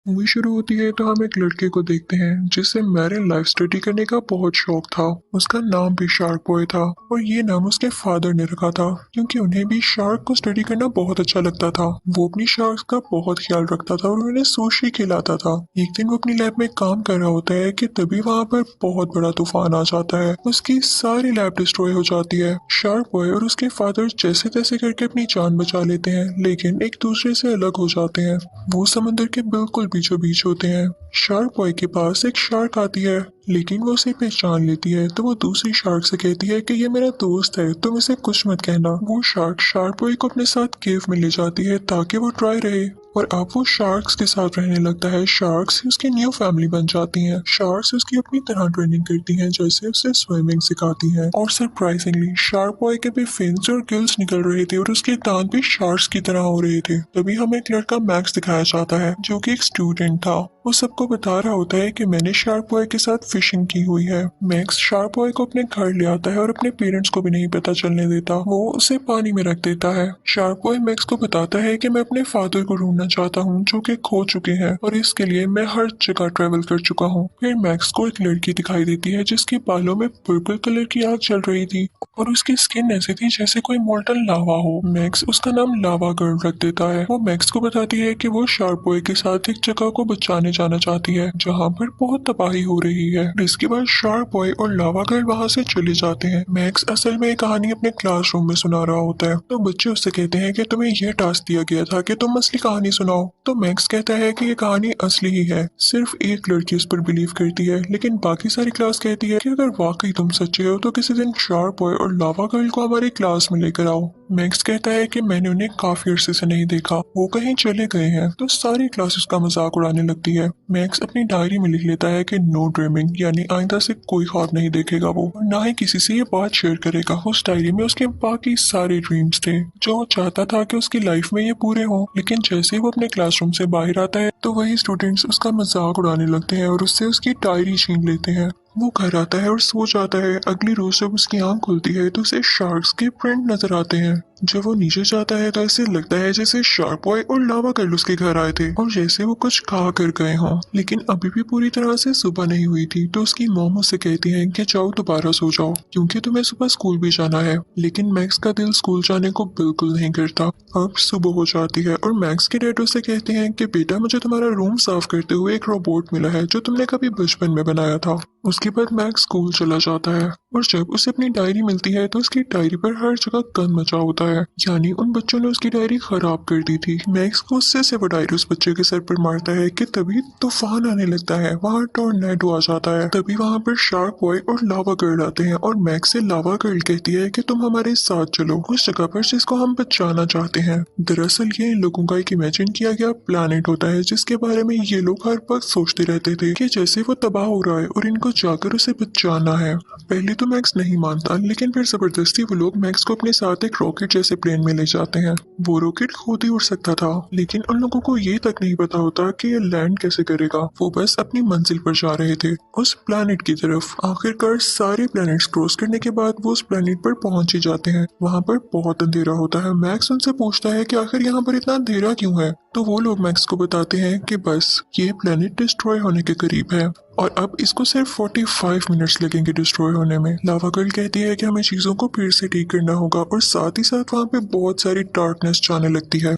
Movie शुरू होती है तो हम एक लड़के को देखते हैं जिसे मैरिन लाइफ स्टडी करने का बहुत शौक था। उसका नाम भी शार्क बॉय था और ये नाम उसके फादर ने रखा था क्योंकि उन्हें भी शार्क को स्टडी करना बहुत अच्छा लगता था। वो अपनी शार्क्स का बहुत ख्याल रखता था और उन्हें सुशी खिलाता था। एक दिन वो अपनी लैब में काम कर रहा होता है कि तभी वहाँ पर बहुत बड़ा तूफान आ जाता है। उसकी सारी लैब डिस्ट्रॉय हो जाती है। शार्क बॉय और उसके फादर जैसे तैसे करके अपनी जान बचा लेते हैं, लेकिन एक दूसरे से अलग हो जाते हैं। वो समंदर के बिल्कुल बीचों बीच होते हैं। शार्क बॉय के पास एक शार्क आती है, लेकिन वो उसे पहचान लेती है तो वो दूसरी शार्क से कहती है कि ये मेरा दोस्त है, तुम इसे कुछ मत कहना। वो शार्क शार्क बॉय को अपने साथ केव में ले जाती है ताकि वो ट्राई रहे और अब वो शार्क्स के साथ रहने लगता है। शार्क्स उसकी न्यू फैमिली बन जाती हैं। शार्क्स उसकी अपनी तरह ट्रेनिंग करती हैं, जैसे उसे स्विमिंग सिखाती हैं। और सरप्राइजिंगली शार्क बॉय के भी फिन्स और गिल्स निकल रहे थे और उसके दांत भी शार्क्स की तरह हो रहे थे। तभी हमें एक लड़का मैक्स दिखाया जाता है जो कि एक स्टूडेंट था। वो सबको बता रहा होता है कि मैंने शार्क बॉय के साथ फिशिंग की हुई है। मैक्स शार्क बॉय को अपने घर ले आता है और अपने पेरेंट्स को भी नहीं पता चलने देता। वो उसे पानी में रख देता है। शार्क बॉय मैक्स को बताता है कि मैं अपने फादर को ढूंढना चाहता हूँ जो कि खो चुके हैं और इसके लिए मैं हर जगह ट्रेवल कर चुका हूँ। फिर मैक्स को एक लड़की दिखाई देती है जिसके बालों में पर्पल कलर की आग चल रही थी और उसकी स्किन ऐसी थी जैसे कोई मोल्टन लावा हो। मैक्स उसका नाम लावा गर्ल रख देता है। वो मैक्स को बताती है कि वो शार्क बॉय के साथ एक जगह को बचाने जाना चाहती है जहाँ पर बहुत तबाही हो रही है। इसके बाद शार्क बॉय और लावा गर्ल वहाँ से चले जाते हैं। मैक्स असल में ये कहानी अपने क्लासरूम में सुना रहा होता है तो बच्चे उससे कहते हैं कि तुम्हें यह टास्क दिया गया था कि तुम असली कहानी सुनाओ। तो मैक्स कहता है कि ये कहानी असली ही है, सिर्फ एक लड़की उस पर बिलीव करती है, लेकिन बाकी सारी क्लास कहती है कि अगर वाकई तुम सच्चे हो तो किसी दिन शार्क बॉय और लावा गर्ल को हमारी क्लास में लेकर आओ। मैक्स कहता है कि मैंने उन्हें काफी अरसे से नहीं देखा, वो कहीं चले गए हैं। तो सारी क्लास उसका मजाक उड़ाने लगती है। मैक्स अपनी डायरी में लिख लेता है कि नो ड्रीमिंग, यानी आइंदा से कोई ख्वाब नहीं देखेगा वो और ना ही किसी से ये बात शेयर करेगा। उस डायरी में उसके बाकी सारे ड्रीम्स थे जो वो चाहता था कि उसकी लाइफ में ये पूरे हों, लेकिन जैसे ही वो अपने क्लासरूम से बाहर आता है तो वही स्टूडेंट्स उसका मजाक उड़ाने लगते हैं और उससे उसकी डायरी छीन लेते हैं। वो घर आता है और सो जाता है। अगली रोज जब उसकी आंख खुलती है तो उसे शार्क्स के प्रिंट नजर आते हैं। जब वो नीचे जाता है तो ऐसे लगता है जैसे शार्क बॉय और लावा गर्ल उसके घर आए थे और जैसे वो कुछ खा कर गए हों, लेकिन अभी भी पूरी तरह से सुबह नहीं हुई थी। तो उसकी मॉम उसे कहती है कि जाओ दोबारा सो जाओ क्योंकि तुम्हें सुबह स्कूल भी जाना है। लेकिन मैक्स का दिल स्कूल जाने को बिल्कुल नहीं करता। अब सुबह हो जाती है और मैक्स के डैड उसे कहते हैं कि बेटा मुझे तुम्हारा रूम साफ करते हुए एक रोबोट मिला है जो तुमने कभी बचपन में बनाया था। उसके बाद मैक्स स्कूल चला जाता है और जब उसे अपनी डायरी मिलती है तो उसकी डायरी पर हर जगह गंद मचा होता है, यानी उन बच्चों ने उसकी डायरी खराब कर दी थी। मैक्स गुस्से से वो डायरी उस बच्चे के सर पर मारता है कि तभी तूफान आने लगता है। वहाँ टोर्नेडो आ जाता है। तभी वहाँ पर शार्क बॉय और लावा गर्ल आते हैं और मैक्स से लावा गर्ल कहती है कि तुम हमारे साथ चलो उस जगह पर जिसको हम बचाना चाहते हैं। दरअसल ये इन लोगों का एक इमेजिन किया गया प्लेनेट होता है जिसके बारे में ये लोग हर वक्त सोचते रहते थे कि जैसे वो तबाह हो रहा है और इनको जाकर उसे बचाना है। पहले तो मैक्स नहीं मानता, लेकिन फिर जबरदस्ती वो लोग मैक्स को अपने साथ एक रॉकेट जैसे प्लेन में ले जाते हैं। वो रॉकेट खुद ही उड़ सकता था, लेकिन उन लोगों को ये तक नहीं पता होता कि ये लैंड कैसे करेगा। वो बस अपनी मंजिल पर जा रहे थे, उस प्लेनेट की तरफ। आखिरकार सारे प्लैनेट्स क्रॉस करने के बाद वो उस प्लेनेट पर पहुंच ही जाते हैं। वहाँ पर बहुत अंधेरा होता है। मैक्स उनसे पूछता है कि आखिर यहाँ पर इतना अंधेरा क्यों है। तो वो लोग मैक्स को बताते हैं कि बस ये प्लेनेट डिस्ट्रॉय होने के करीब है और अब इसको सिर्फ 45 मिनट्स लगेंगे डिस्ट्रॉय होने में। लावा गर्ल कहती है कि हमें चीजों को फिर से ठीक करना होगा और साथ ही साथ वहाँ पे बहुत सारी डार्कनेस जाने लगती है।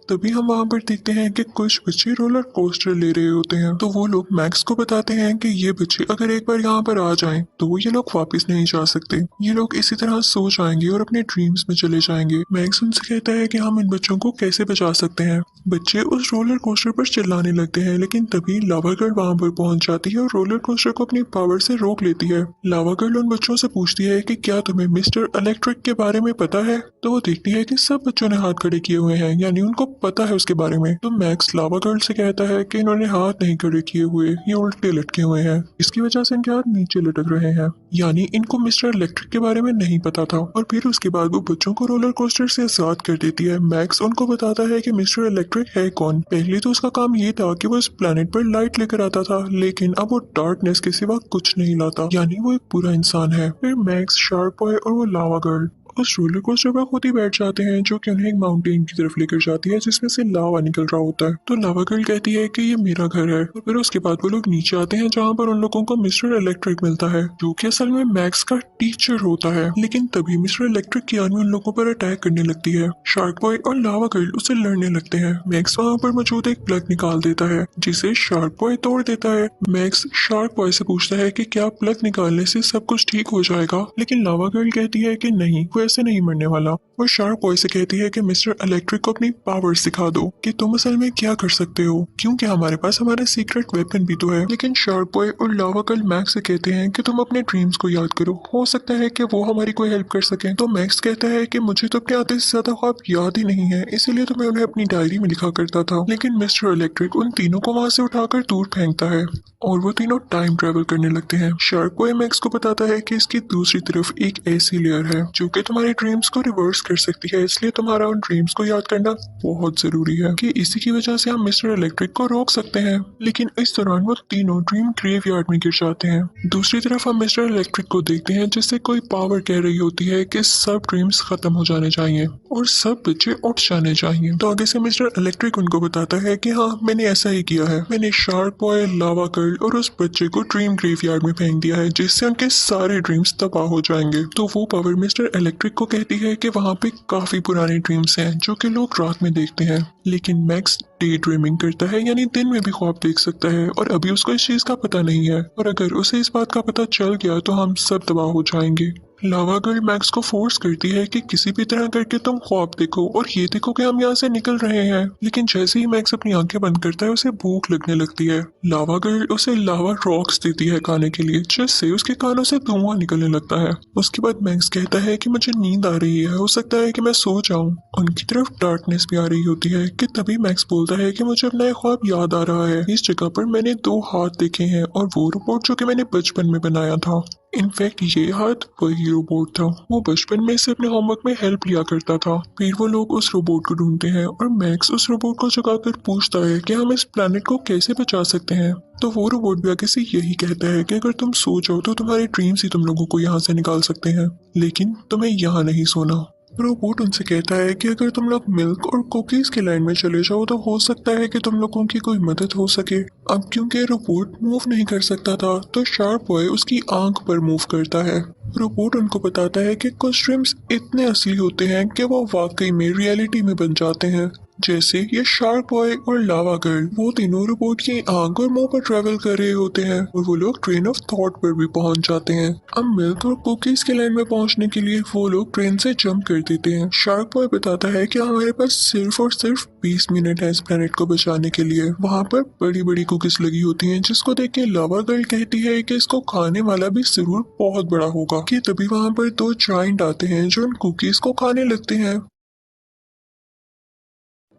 तभी हम वहाँ पर देखते हैं कि कुछ बच्चे रोलर कोस्टर ले रहे होते हैं। तो वो लोग मैक्स को बताते हैं कि ये बच्चे अगर एक बार यहाँ पर आ जाएं तो ये लोग वापस नहीं जा सकते। ये लोग इसी तरह सो जाएंगे और अपने ड्रीम्स में चले जाएंगे। मैक्स उनसे कहता है कि हम इन बच्चों को कैसे बचा सकते हैं। बच्चे उस रोलर कोस्टर पर चिल्लाने लगते हैं, लेकिन तभी लावा गर्ल वहाँ पर पहुंच जाती है और रोलर कोस्टर को अपनी पावर से रोक लेती है। लावा गर्ल उन बच्चों से पूछती है कि क्या तुम्हें मिस्टर इलेक्ट्रिक के बारे में पता है। तो वो देखती है कि सब बच्चों ने हाथ खड़े किए हुए हैं, यानी उनको पता है उसके बारे में। तो मैक्स लावा गर्ल से कहता है कि इन्होंने हाथ नहीं खड़े किए हुए, ये उल्टे लटके हुए हैं, इसकी वजह से इनके हाथ नीचे लटक रहे हैं, यानी इनको मिस्टर इलेक्ट्रिक के बारे में नहीं पता था। और फिर उसके बाद वो बच्चों को रोलर कोस्टर से आजाद कर देती है। मैक्स उनको बताता है कि मिस्टर इलेक्ट्रिक है कौन। पहले तो उसका काम ये था कि वो इस प्लेनेट पर लाइट लेकर आता था, लेकिन अब वो डार्कनेस के सिवा कुछ नहीं लाता, यानी वो एक बुरा इंसान है। फिर मैक्स, शार्क बॉय और वो लावा गर्ल उस रोलर कोस्टर पर खुद ही बैठ जाते हैं, जो कि उन्हें एक माउंटेन की तरफ लेकर जाती है जिसमें से लावा निकल रहा होता है। तो लावा गर्ल कहती है कि ये मेरा घर है, और फिर उसके बाद वो लोग नीचे आते हैं जहाँ पर उन लोगों को मिस्टर इलेक्ट्रिक मिलता है, जो कि असल में मैक्स का टीचर होता है। लेकिन तभी मिस्टर इलेक्ट्रिक की आर्मी उन लोगों पर अटैक करने लगती है। शार्क बॉय और लावा गर्ल उससे लड़ने लगते हैं। मैक्स वहाँ पर मौजूद एक प्लग निकाल देता है जिसे शार्क बॉय तोड़ देता है। मैक्स शार्क बॉय से पूछता है कि क्या प्लग निकालने से सब कुछ ठीक हो जाएगा, लेकिन लावा गर्ल कहती है कि नहीं, वो ऐसे नहीं मरने वाला। वो शार्क बॉय से कहती है कि मिस्टर इलेक्ट्रिक को अपनी पावर सिखा दो कि तुम असल में क्या कर सकते हो, क्योंकि हमारे पास हमारा सीक्रेट वेपन भी तो है। लेकिन शार्क बॉय और लावा गर्ल मैक्स से कहते हैं कि तुम अपने ड्रीम्स को याद करो, हो सकता है कि वो हमारी कोई हेल्प कर सके। तो मैक्स कहता है कि मुझे तो अपने आधे से ज्यादा ख्वाब याद ही नहीं है, इसीलिए तो मैं उन्हें अपनी डायरी में लिखा करता था। लेकिन मिस्टर इलेक्ट्रिक उन तीनों को वहां से उठाकर दूर फेंकता है और वो तीनों टाइम ट्रेवल करने लगते हैं। शार्क बॉय मैक्स को बताता है कि इसकी दूसरी तरफ एक ऐसी लेयर है जो कि तुम्हारे ड्रीम्स को रिवर्स कर सकती है, इसलिए तुम्हारा उन ड्रीम्स को याद करना बहुत जरूरी है कि इसी की वजह से हम मिस्टर इलेक्ट्रिक को रोक सकते हैं। लेकिन इस दौरान वो तीनों ड्रीम ग्रेवयार्ड में गिर जाते हैं। दूसरी तरफ हम मिस्टर इलेक्ट्रिक को देखते हैं जिससे कोई पावर कह रही होती है कि सब ड्रीम्स खत्म हो जाने चाहिए और सब बच्चे उठ जाने चाहिए। तो आगे से मिस्टर इलेक्ट्रिक उनको बताता है कि हाँ, मैंने ऐसा ही किया है, मैंने शार्क बॉय, लावा गर्ल और उस बच्चे को ड्रीम ग्रेवयार्ड में फेंक दिया है जिससे उनके सारे ड्रीम्स तबाह हो जाएंगे। तो वो पावर मिस्टर इलेक्ट्रिक को कहती है कि वहाँ पे काफी पुराने ड्रीम्स हैं जो कि लोग रात में देखते हैं, लेकिन मैक्स डे ड्रीमिंग करता है, यानी दिन में भी ख्वाब देख सकता है, और अभी उसको इस चीज का पता नहीं है, और अगर उसे इस बात का पता चल गया तो हम सब तबाह हो जाएंगे। लावा गर्ल मैक्स को फोर्स करती है कि किसी भी तरह करके तुम ख्वाब देखो और ये देखो कि हम यहाँ से निकल रहे हैं। लेकिन जैसे ही मैक्स अपनी आंखें बंद करता है उसे भूख लगने लगती है। लावा गर्ल उसे लावा रॉक्स देती है खाने के लिए, जिससे उसके कानों से धुआं निकलने लगता है। उसके बाद मैक्स कहता है कि मुझे नींद आ रही है, हो सकता है कि मैं सो जाऊं। उनकी तरफ डार्कनेस भी आ रही होती है कि तभी मैक्स बोलता है कि मुझे अपना एक ख्वाब याद आ रहा है, इस जगह पर मैंने 2 हाथ देखे हैं और वो रोबोट जो कि मैंने बचपन में बनाया था। इनफैक्ट ये हाथ वही रोबोट था, वो बचपन में से अपने होमवर्क में हेल्प लिया करता था। फिर वो लोग उस रोबोट को ढूंढते हैं और मैक्स उस रोबोट को जगाकर पूछता है कि हम इस प्लेनेट को कैसे बचा सकते हैं। तो वो रोबोट भी आगे से यही कहता है कि अगर तुम सो जाओ तो तुम्हारे ड्रीम्स ही तुम लोगों को यहाँ से निकाल सकते हैं, लेकिन तुम्हें यहाँ नहीं सोना। रोबोट उनसे कहता है कि अगर तुम लोग मिल्क और कुकीज के लाइन में चले जाओ तो हो सकता है कि तुम लोगों की कोई मदद हो सके। अब क्योंकि रोबोट मूव नहीं कर सकता था तो शार्प बॉय उसकी आंख पर मूव करता है। रोबोट उनको बताता है कि कुछ ड्रीम्स इतने असली होते हैं कि वो वाकई में रियलिटी में बन जाते हैं। जैसे ये शार्क बॉय और लावा गर्ल, वो तीनों रोबोट की आंख और मुंह पर ट्रेवल कर रहे होते हैं और वो लोग ट्रेन ऑफ थॉट पर भी पहुंच जाते हैं। अब मिल्क और कुकीज के लाइन में पहुंचने के लिए वो लोग ट्रेन से जंप कर देते हैं। शार्क बॉय बताता है कि हमारे पास सिर्फ और सिर्फ 20 मिनट है इस प्लेनेट को बचाने के लिए। वहाँ पर बड़ी बड़ी कुकीज लगी होती हैं, जिसको देख के लावा गर्ल कहती है कि इसको खाने वाला भी जरूर बहुत बड़ा होगा। कि तभी वहाँ पर 2 जायंट आते हैं जो उन कुकीज को खाने लगते हैं।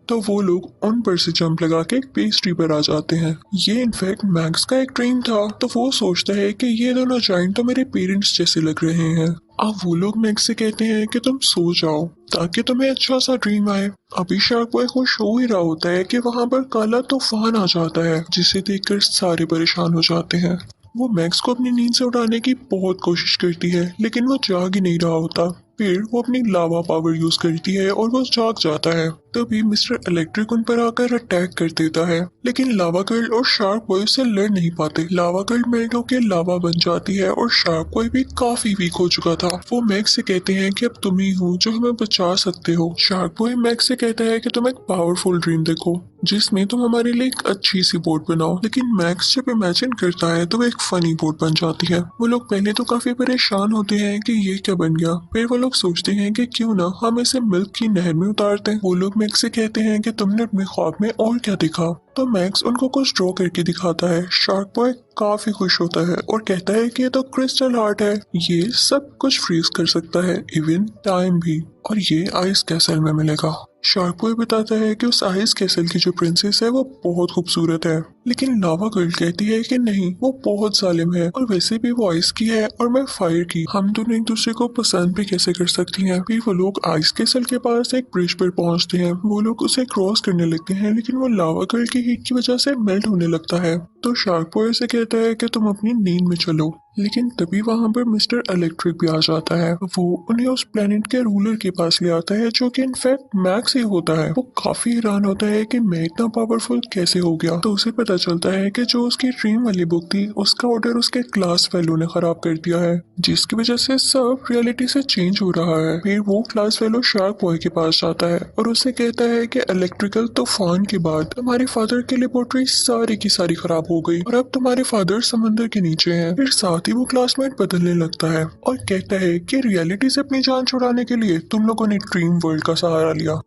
तो वो लोग उन पर से जंप लगा के एक पेस्ट्री पर आ जाते हैं। ये इनफैक्ट मैक्स का एक ड्रीम था, तो वो सोचता है कि ये दोनों जाइंट तो मेरे पेरेंट्स जैसे लग रहे हैं। अब वो लोग मैक्स से कहते हैं कि तुम सो जाओ ताकि तुम्हें अच्छा सा ड्रीम आए। अभी शार्क बॉय खुश हो ही रहा होता है कि वहाँ पर काला तूफान आ जाता है, जिसे देखकर सारे परेशान हो जाते हैं। वो मैक्स को अपनी नींद से उठाने की बहुत कोशिश करती है, लेकिन वो जाग ही नहीं रहा होता। फिर वो अपनी लावा पावर यूज करती है और वो जाग जाता है। तभी मिस्टर इलेक्ट्रिक उन पर आकर अटैक कर देता है, लेकिन लावा गर्ल और शार्क बॉय उससे लड़ नहीं पाते। लावा गर्ल मेल्ट होकर लावा बन जाती है और शार्क बॉय भी काफी वीक हो चुका था। वो मैक्स से कहते हैं कि अब तुम ही हो जो हमें बचा सकते हो। शार्क बॉय मैक्स से कहता है कि तुम एक पावरफुल ड्रीम देखो जिसमें तुम हमारे लिए एक अच्छी सी बोट बनाओ। लेकिन मैक्स जब इमेजिन करता है तो वो एक फनी बोट बन जाती है। वो लोग पहले तो काफी परेशान होते हैं कि ये क्या बन गया। फिर वो लोग सोचते हैं कि क्यों ना हम इसे मिल्क की नहर में उतारते हैं। वो लोग मैक्स से कहते हैं कि तुमने अपने ख्वाब में और क्या देखा। तो मैक्स उनको कुछ ड्रॉ करके दिखाता है। शार्क बॉय काफी खुश होता है और कहता है कि ये तो क्रिस्टल हार्ट है, ये सब कुछ फ्रीज कर सकता है, इवन टाइम भी, और ये आइस कैसल में मिलेगा। शार्क बॉय बताता है कि उस आइस कैसल की जो प्रिंसेस है वो बहुत खूबसूरत है लेकिन लावा गर्ल कहती है कि नहीं, वो बहुत जालिम है और वैसे भी वो आइस की है और मैं फायर की, हम दोनों एक दूसरे को पसंद भी कैसे कर सकती हैं। फिर वो लोग आइस कैसल के पास एक ब्रिज पर पहुंचते हैं। वो लोग उसे क्रॉस करने लगते हैं लेकिन वो लावा गर्ल की हीट की वजह से मेल्ट होने लगता है। तो शार्क बॉय से कहता है कि तुम अपनी नींद में चलो, लेकिन तभी वहां पर मिस्टर इलेक्ट्रिक भी आ जाता है। वो उन्हें उस प्लेनेट के रूलर के पास ले आता है जो कि इनफैक्ट मैक्स ही होता है। वो काफी हैरान होता है कि मैं इतना पावरफुल कैसे हो गया। तो उसे पता चलता है कि जो उसकी ड्रीम वाली बुक थी उसका ऑर्डर उसके क्लास फेलो ने खराब कर दिया है, जिसकी वजह से सब रियलिटी से चेंज हो रहा है। फिर वो क्लास फेलो शार्क बॉय के पास जाता है और उसे कहता है कि इलेक्ट्रिकल तूफान के बाद तुम्हारे फादर की लेबोरेटरी सारी की सारी खराब हो गई और अब तुम्हारे फादर समंदर के नीचे हैं। फिर साथ ही वो क्लासमेट बदलने लगता है और कहता है कि रियलिटी से अपनी जान छुड़ाने के लिए तुम लोगों ने ड्रीम वर्ल्ड का सहारा लिया,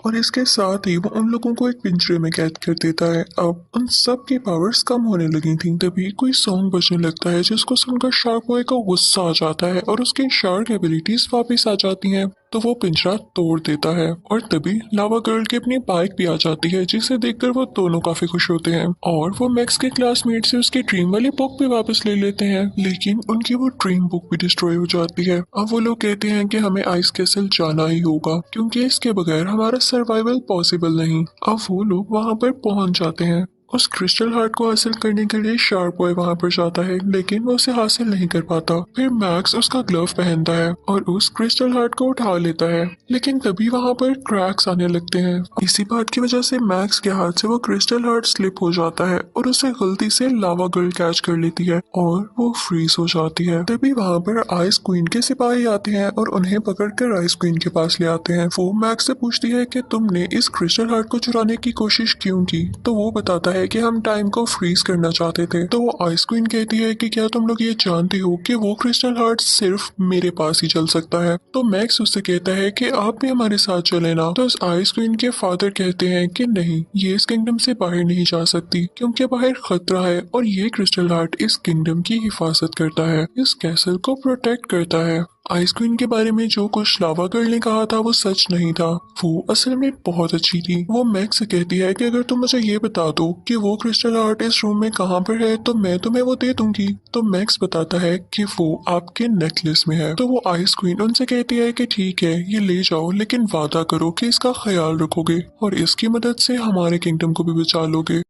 और इसके साथ ही वो उन लोगों को एक पिंजरे में कैद कर देता है। अब उन सब की पावर्स कम होने लगी थी। तभी कोई सॉन्ग बजने लगता है जिसको सुनकर शार्क बॉय को गुस्सा आ जाता है और उसकी शार्क एबिलिटीज वापस आ जाती हैं। तो वो पिंजरा तोड़ देता है और तभी लावा गर्ल की अपनी बाइक भी आ जाती है, जिसे देखकर वो दोनों काफी खुश होते हैं और वो मैक्स के क्लासमेट से उसकी ड्रीम वाली बुक भी वापस ले लेते हैं। लेकिन उनकी वो ड्रीम बुक भी डिस्ट्रॉय हो जाती है। अब वो लोग कहते हैं कि हमें आइस कैसल जाना ही होगा क्योंकि इसके बगैर हमारा सर्वाइवल पॉसिबल नहीं। अब वो लोग वहां पर पहुंच जाते हैं। उस क्रिस्टल हार्ट को हासिल करने के लिए शार्क बॉय वहां पर जाता है लेकिन वो उसे हासिल नहीं कर पाता। फिर मैक्स उसका ग्लव पहनता है और उस क्रिस्टल हार्ट को उठा लेता है, लेकिन तभी वहां पर क्रैक्स आने लगते हैं। इसी बात की वजह से मैक्स के हाथ से वो क्रिस्टल हार्ट स्लिप हो जाता है और उसे गलती से लावा गर्ल कैच कर लेती है और वो फ्रीज हो जाती है। तभी वहां पर आइस क्वीन के सिपाही आते हैं और उन्हें पकड़कर आइस क्वीन के पास ले आते हैं। वो मैक्स से पूछती है कि तुमने इस क्रिस्टल हार्ट को चुराने की कोशिश क्यों की। तो वो बताता है कि हम टाइम को फ्रीज करना चाहते थे। तो वो आइस क्वीन कहती है कि क्या तुम लोग ये जानते हो कि वो क्रिस्टल हार्ट सिर्फ मेरे पास ही चल सकता है। तो मैक्स उससे कहता है कि आप भी हमारे साथ चले ना। तो उस आइस क्वीन के फादर कहते हैं कि नहीं, ये इस किंगडम से बाहर नहीं जा सकती क्योंकि बाहर खतरा है और ये क्रिस्टल हार्ट इस किंगडम की हिफाजत करता है, इस कैसल को प्रोटेक्ट करता है। आइस क्वीन के बारे में जो कुछ लावा गर्ल ने कहा था वो सच नहीं था। वो असल में बहुत अच्छी थी। वो मैक्स से कहती है कि अगर तुम मुझे ये बता दो कि वो क्रिस्टल हार्ट इस रूम में कहाँ पर है तो मैं तुम्हें वो दे दूंगी। तो मैक्स बताता है कि वो आपके नेकलेस में है। तो वो आइस क्वीन उनसे कहती है कि ठीक है, ये ले जाओ, लेकिन वादा करो कि इसका ख्याल रखोगे और इसकी मदद से हमारे किंगडम को भी बचा लोगे।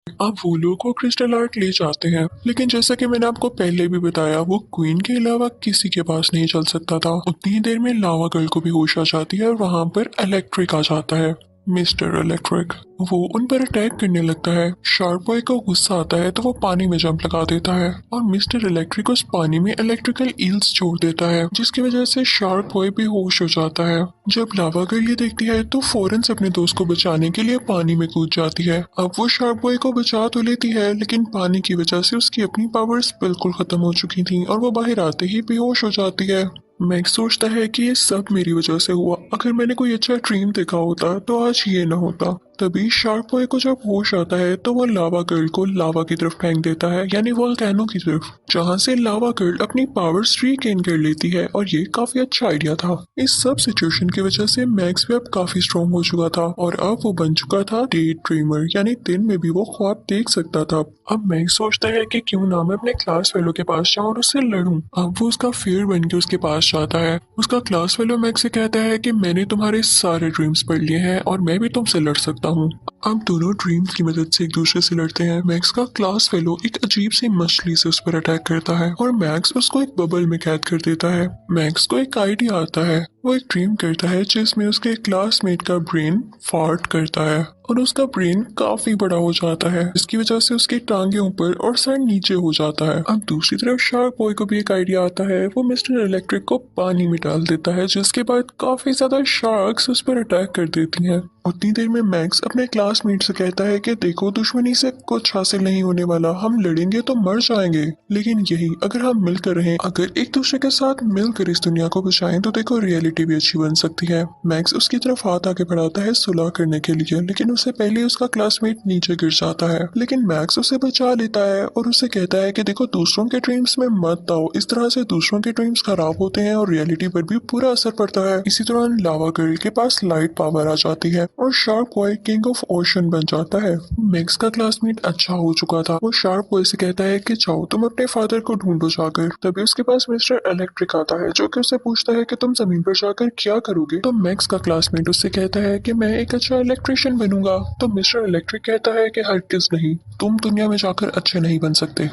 अब वो लोग वो क्रिस्टल आर्ट ले जाते हैं, लेकिन जैसा कि मैंने आपको पहले भी बताया वो क्वीन के अलावा किसी के पास नहीं चल सकता था। उतनी ही देर में लावा गर्ल को भी होश आ जाती है और वहां पर इलेक्ट्रिक आ जाता है। मिस्टर इलेक्ट्रिक वो उन पर अटैक करने लगता है। शार्क बॉय को गुस्सा आता है तो वो पानी में जंप लगा देता है और मिस्टर इलेक्ट्रिक उस पानी में इलेक्ट्रिकल ईल्स छोड़ देता है, जिसकी वजह से शार्क बॉय बेहोश हो जाता है। जब लावा गर्ल ये देखती है तो फौरन से अपने दोस्त को बचाने के लिए पानी में कूद जाती है। अब वो शार्क बॉय को बचा तो लेती है लेकिन पानी की वजह से उसकी अपनी पावर्स बिल्कुल खत्म हो चुकी थी और वो बाहर आते ही बेहोश हो जाती है। मैक्स सोचता है कि ये सब मेरी वजह से हुआ, अगर मैंने कोई अच्छा ड्रीम देखा होता तो आज ये ना होता। तभी शार्क बॉय को जब होश आता है तो वो लावा गर्ल को लावा की तरफ फेंक देता है, यानी वोल्केनो की तरफ, जहाँ से लावा गर्ल अपनी पावर्स रीगेन कर लेती है और ये काफी अच्छा आइडिया था। इस सब सिचुएशन की वजह से मैक्स भी अब काफी स्ट्रॉन्ग हो चुका था और अब वो बन चुका था डे ड्रीमर, यानी दिन में भी वो ख्वाब देख सकता था। अब मैक्स सोचता है कि क्यों ना मैं अपने क्लास फेलो के पास जाऊं और उससे लड़ूं। अब वो उसका फेयर बन के उसके पास जाता है। उसका क्लास फेलो मैक्स से कहता है कि मैंने तुम्हारे सारे ड्रीम्स पढ़ लिए हैं और मैं भी तुमसे लड़ सकता हूँ। अब दोनों ड्रीम्स की मदद से एक दूसरे से लड़ते हैं। मैक्स का क्लास फेलो एक अजीब सी मछली से उस पर अटैक करता है और मैक्स उसको एक बबल में कैद कर देता है। मैक्स को एक आइडिया आता है। वो एक ड्रीम करता है जिसमें उसके क्लासमेट का ब्रेन फार्ट करता है और उसका ब्रेन काफी बड़ा हो जाता है, इसकी वजह से उसकी टांगे ऊपर और सर नीचे हो जाता है। अब दूसरी तरफ शार्क बॉय को भी एक आइडिया आता है। वो मिस्टर इलेक्ट्रिक को पानी में डाल देता है, जिसके बाद काफी ज्यादा शार्क्स उस पर अटैक कर देती हैं। उतनी देर में मैक्स अपने क्लासमेट से कहता है कि देखो, दुश्मनी से कुछ हासिल नहीं होने वाला, हम लड़ेंगे तो मर जाएंगे, लेकिन यही अगर हम मिलकर रहें, अगर एक दूसरे के साथ मिलकर इस दुनिया को बचाएं तो देखो रियलिटी भी अच्छी बन सकती है। मैक्स उसकी तरफ हाथ आगे बढ़ाता है सुलह करने के लिए, लेकिन उससे पहले उसका क्लासमेट नीचे गिर जाता है। लेकिन मैक्स उसे बचा लेता है और उसे कहता है कि देखो, दूसरों के ड्रीम्स में मत आओ, इस तरह से दूसरों के ड्रीम्स खराब होते हैं और रियलिटी पर भी पूरा असर पड़ता है। इसी दौरान लावा गर्ल के पास लाइट पावर आ जाती है और shark boy king of version बन जाता है। मैक्स का क्लासमेट अच्छा हो चुका था। वो शार्प बॉय से कहता है कि जाओ तुम अपने फादर को ढूंढो जाकर। तभी उसके पास मिस्टर इलेक्ट्रिक आता है जो कि उससे पूछता है कि तुम जमीन पर जाकर क्या करोगे। तो मैक्स का क्लासमेट उससे कहता है कि मैं एक अच्छा इलेक्ट्रिशियन बनूंगा। तो मिस्टर इलेक्ट्रिक कहता है कि हरगिज नहीं, तुम दुनिया में जाकर अच्छे नहीं बन सकते।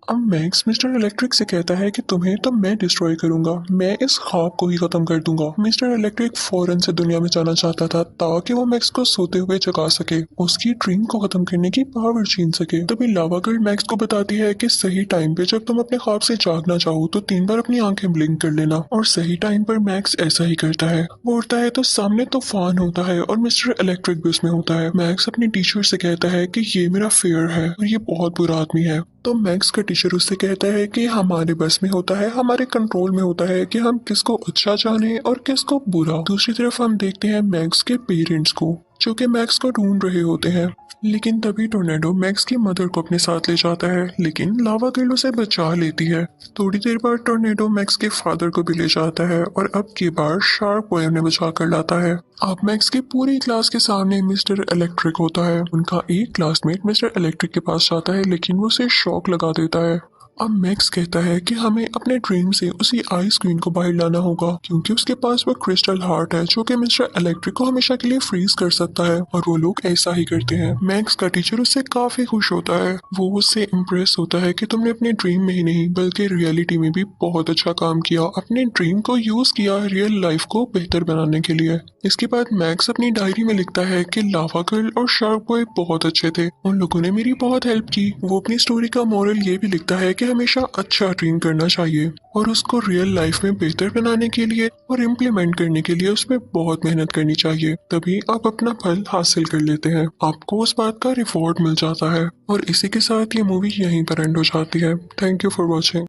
अब मैक्स मिस्टर इलेक्ट्रिक से कहता है कि तुम्हें तो मैं डिस्ट्रॉय करूंगा, मैं इस ख्वाब को ही खत्म कर दूंगा। मिस्टर इलेक्ट्रिक फौरन से दुनिया में जाना चाहता था ताकि वो मैक्स को सोते हुए जगा सके, उसकी ड्रीम को खत्म करने की पावर छीन सके। तभी लावा गर्ल मैक्स को बताती है कि सही टाइम पे जब तुम अपने ख्वाब से जागना चाहो तो 3 बार अपनी आंखें ब्लिंक कर लेना। और सही टाइम पर मैक्स ऐसा ही करता है। वो उड़ता है तो सामने तूफान होता है और मिस्टर इलेक्ट्रिक भी उसमें होता है। मैक्स अपनी टीचर से कहता है कि ये मेरा फेयर है और ये बहुत बुरा आदमी है। तो मैक्स का टीचर उससे कहता है कि हमारे बस में होता है, हमारे कंट्रोल में होता है कि हम किसको अच्छा जाने और किसको बुरा। दूसरी तरफ हम देखते हैं मैक्स के पेरेंट्स को जो कि मैक्स को ढूंढ रहे होते हैं। लेकिन तभी टोर्नेडो मैक्स की मदर को अपने साथ ले जाता है, लेकिन लावा गर्ल उसे बचा लेती है। थोड़ी देर बाद टोर्नेडो मैक्स के फादर को भी ले जाता है और अब की बार शार्प बॉय उन्हें बचा कर लाता है। अब मैक्स की पूरी क्लास के सामने मिस्टर इलेक्ट्रिक होता है। उनका एक क्लासमेट मिस्टर इलेक्ट्रिक के पास जाता है लेकिन वो उसे शॉक लगा देता है। अब मैक्स कहता है कि हमें अपने ड्रीम से उसी आइस क्वीन को बाहर लाना होगा क्योंकि उसके पास वो क्रिस्टल हार्ट है जो कि मिस्टर इलेक्ट्रिक को हमेशा के लिए फ्रीज कर सकता है। और वो लोग ऐसा ही करते हैं। मैक्स का टीचर उससे काफी खुश होता है। वो उससे इम्प्रेस होता है कि तुमने अपने ड्रीम में ही नहीं बल्कि रियलिटी में भी बहुत अच्छा काम किया, अपने ड्रीम को यूज किया रियल लाइफ को बेहतर बनाने के लिए। इसके बाद मैक्स अपनी डायरी में लिखता है कि लावा गर्ल और शार्क बॉय बहुत अच्छे थे, उन लोगों ने मेरी बहुत हेल्प की। वो अपनी स्टोरी का मोरल ये भी लिखता है कि हमेशा अच्छा ड्रीम करना चाहिए और उसको रियल लाइफ में बेहतर बनाने के लिए और इम्प्लीमेंट करने के लिए उसमें बहुत मेहनत करनी चाहिए, तभी आप अपना फल हासिल कर लेते हैं। आपको उस बात का रिवॉर्ड मिल जाता है। और इसी के साथ ये मूवी यहीं पर एंड हो जाती है। Thank you for watching.